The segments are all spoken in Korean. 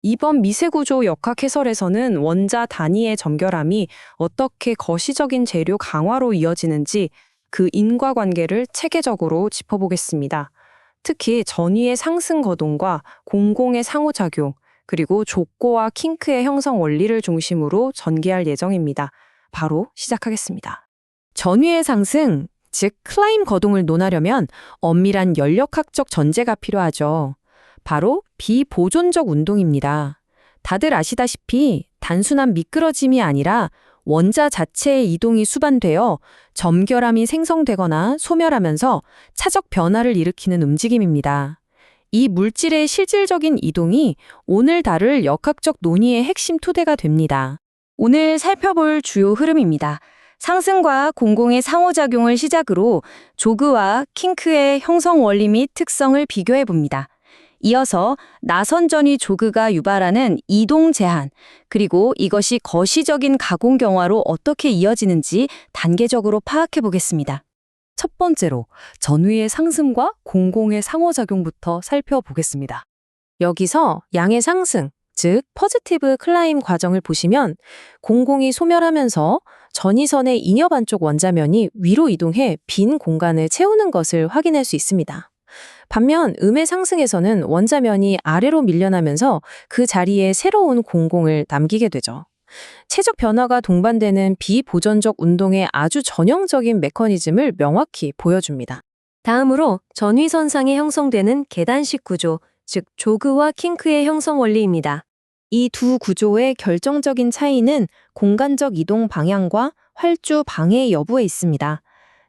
이번 미세구조 역학 해설에서는 원자 단위의 점결함이 어떻게 거시적인 재료 강화로 이어지는지 그 인과관계를 체계적으로 짚어보겠습니다. 특히 전위의 상승 거동과 공공의 상호작용, 그리고 족고와 킹크의 형성 원리를 중심으로 전개할 예정입니다. 바로 시작하겠습니다. 전위의 상승, 즉 클라임 거동을 논하려면 엄밀한 연력학적 전제가 필요하죠. 바로 비보존적 운동입니다. 다들 아시다시피 단순한 미끄러짐이 아니라 원자 자체의 이동이 수반되어 점결함이 생성되거나 소멸하면서 차적 변화를 일으키는 움직임입니다. 이 물질의 실질적인 이동이 오늘 다룰 역학적 논의의 핵심 토대가 됩니다. 오늘 살펴볼 주요 흐름입니다. 상승과 공공의 상호작용을 시작으로 조그와 킹크의 형성 원리 및 특성을 비교해 봅니다. 이어서 나선전위 조그가 유발하는 이동 제한, 그리고 이것이 거시적인 가공 경화로 어떻게 이어지는지 단계적으로 파악해 보겠습니다. 첫 번째로 전위의 상승과 공공의 상호작용부터 살펴보겠습니다. 여기서 양의 상승, 즉 포지티브 클라임 과정을 보시면 공공이 소멸하면서 전위선의 잉여 반쪽 원자면이 위로 이동해 빈 공간을 채우는 것을 확인할 수 있습니다. 반면 음의 상승에서는 원자면이 아래로 밀려나면서 그 자리에 새로운 공공을 남기게 되죠. 체적 변화가 동반되는 비보존적 운동의 아주 전형적인 메커니즘을 명확히 보여줍니다. 다음으로 전위선상에 형성되는 계단식 구조, 즉 조그와 킹크의 형성 원리입니다. 이 두 구조의 결정적인 차이는 공간적 이동 방향과 활주 방해 여부에 있습니다.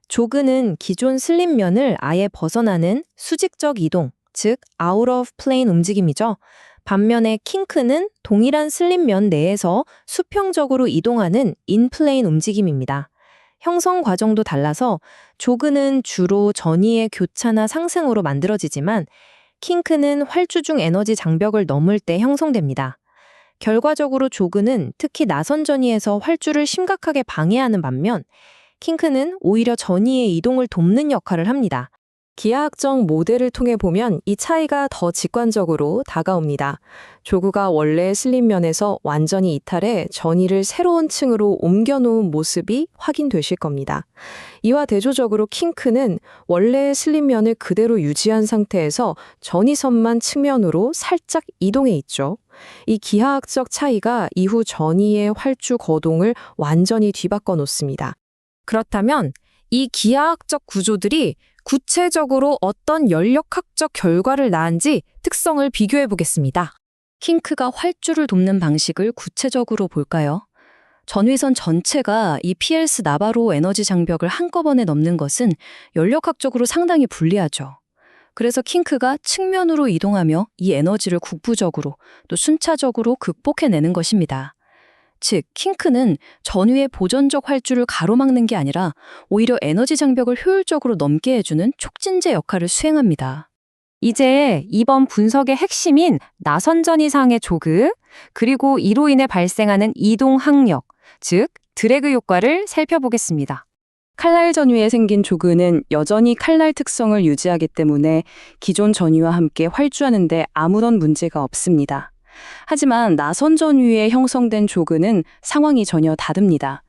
조그는 기존 슬립면을 아예 벗어나는 수직적 이동, 즉 out of plane 움직임이죠. 반면에 킹크는 동일한 슬립면 내에서 수평적으로 이동하는 in plane 움직임입니다. 형성 과정도 달라서 조그는 주로 전위의 교차나 상승으로 만들어지지만 킹크는 활주 중 에너지 장벽을 넘을 때 형성됩니다. 결과적으로 조그는 특히 나선 전위에서 활주를 심각하게 방해하는 반면 킹크는 오히려 전위의 이동을 돕는 역할을 합니다. 기하학적 모델을 통해 보면 이 차이가 더 직관적으로 다가옵니다. 조그가 원래 슬립면에서 완전히 이탈해 전위를 새로운 층으로 옮겨놓은 모습이 확인되실 겁니다. 이와 대조적으로 킹크는 원래의 슬립면을 그대로 유지한 상태에서 전위선만 측면으로 살짝 이동해 있죠. 이 기하학적 차이가 이후 전위의 활주 거동을 완전히 뒤바꿔 놓습니다. 그렇다면 이 기하학적 구조들이 구체적으로 어떤 연력학적 결과를 낳은지 특성을 비교해 보겠습니다. 킹크가 활주를 돕는 방식을 구체적으로 볼까요? 전위선 전체가 이 PLS 나바로 에너지 장벽을 한꺼번에 넘는 것은 연력학적으로 상당히 불리하죠. 그래서 킹크가 측면으로 이동하며 이 에너지를 국부적으로 또 순차적으로 극복해내는 것입니다. 즉, 킹크는 전위의 보존적 활주를 가로막는 게 아니라 오히려 에너지 장벽을 효율적으로 넘게 해주는 촉진제 역할을 수행합니다. 이제 이번 분석의 핵심인 나선전위상의 조그, 그리고 이로 인해 발생하는 이동 항력, 즉 드래그 효과를 살펴보겠습니다. 칼날 전위에 생긴 조그는 여전히 칼날 특성을 유지하기 때문에 기존 전위와 함께 활주하는 데 아무런 문제가 없습니다. 하지만 나선 전위에 형성된 조그는 상황이 전혀 다릅니다.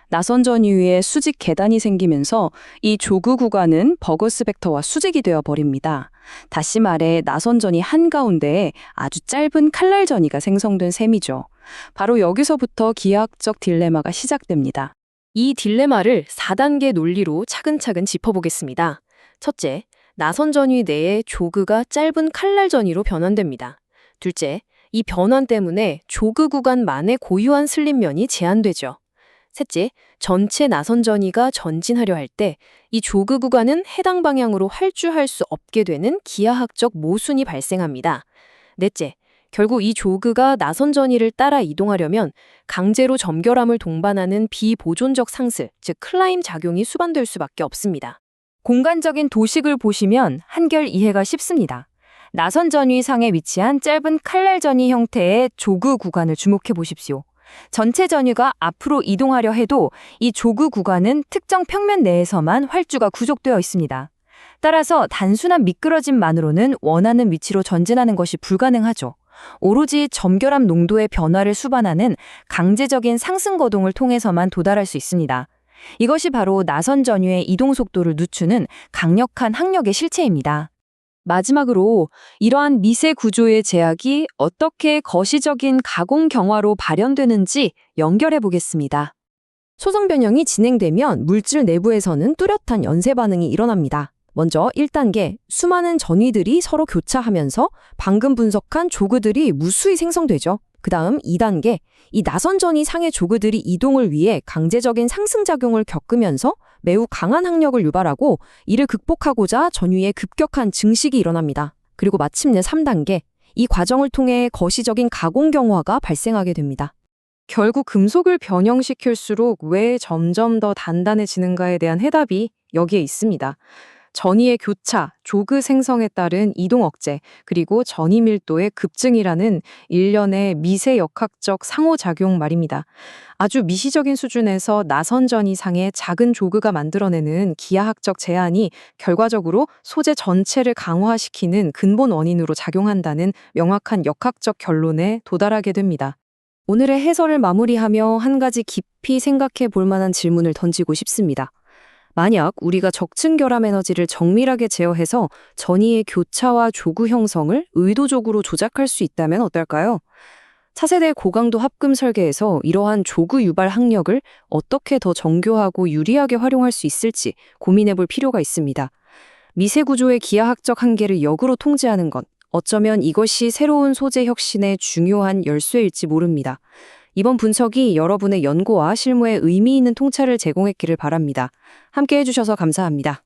나선 전위에 수직 계단이 생기면서 이 조그 구간은 버거스 벡터와 수직이 되어 버립니다. 다시 말해 나선 전위 한가운데에 아주 짧은 칼날 전위가 생성된 셈이죠. 바로 여기서부터 기하학적 딜레마가 시작됩니다. 이 딜레마를 4단계 논리로 차근차근 짚어보겠습니다. 첫째, 나선 전위 내에 조그가 짧은 칼날 전위로 변환됩니다. 둘째, 이 변환 때문에 조그 구간만의 고유한 슬립면이 제한되죠. 셋째, 전체 나선 전위가 전진하려 할 때 이 조그 구간은 해당 방향으로 활주할 수 없게 되는 기하학적 모순이 발생합니다. 넷째, 결국 이 조그가 나선 전위를 따라 이동하려면 강제로 점결함을 동반하는 비보존적 상슬, 즉 클라임 작용이 수반될 수밖에 없습니다. 공간적인 도식을 보시면 한결 이해가 쉽습니다. 나선 전위 상에 위치한 짧은 칼날 전위 형태의 조그 구간을 주목해 보십시오. 전체 전위가 앞으로 이동하려 해도 이 조그 구간은 특정 평면 내에서만 활주가 구족되어 있습니다. 따라서 단순한 미끄러짐만으로는 원하는 위치로 전진하는 것이 불가능하죠. 오로지 점결합 농도의 변화를 수반하는 강제적인 상승 거동을 통해서만 도달할 수 있습니다. 이것이 바로 나선 전유의 이동 속도를 늦추는 강력한 항력의 실체입니다. 마지막으로 이러한 미세 구조의 제약이 어떻게 거시적인 가공 경화로 발현되는지 연결해 보겠습니다. 소성 변형이 진행되면 물질 내부에서는 뚜렷한 연쇄 반응이 일어납니다. 먼저 1단계, 수많은 전위들이 서로 교차하면서 방금 분석한 조그들이 무수히 생성되죠. 그 다음 2단계, 이 나선 전위 상의 조그들이 이동을 위해 강제적인 상승작용을 겪으면서 매우 강한 항력을 유발하고 이를 극복하고자 전위의 급격한 증식이 일어납니다. 그리고 마침내 3단계, 이 과정을 통해 거시적인 가공 경화가 발생하게 됩니다. 결국 금속을 변형시킬수록 왜 점점 더 단단해지는가에 대한 해답이 여기에 있습니다. 전위의 교차, 조그 생성에 따른 이동 억제, 그리고 전위 밀도의 급증이라는 일련의 미세 역학적 상호작용 말입니다. 아주 미시적인 수준에서 나선 전위상의 작은 조그가 만들어내는 기하학적 제한이 결과적으로 소재 전체를 강화시키는 근본 원인으로 작용한다는 명확한 역학적 결론에 도달하게 됩니다. 오늘의 해설을 마무리하며 한 가지 깊이 생각해 볼 만한 질문을 던지고 싶습니다. 만약 우리가 적층 결함 에너지를 정밀하게 제어해서 전위의 교차와 조그 형성을 의도적으로 조작할 수 있다면 어떨까요? 차세대 고강도 합금 설계에서 이러한 조그 유발 항력을 어떻게 더 정교하고 유리하게 활용할 수 있을지 고민해 볼 필요가 있습니다. 미세 구조의 기하학적 한계를 역으로 통제하는 것, 어쩌면 이것이 새로운 소재 혁신의 중요한 열쇠일지 모릅니다. 이번 분석이 여러분의 연구와 실무에 의미 있는 통찰을 제공했기를 바랍니다. 함께 해주셔서 감사합니다.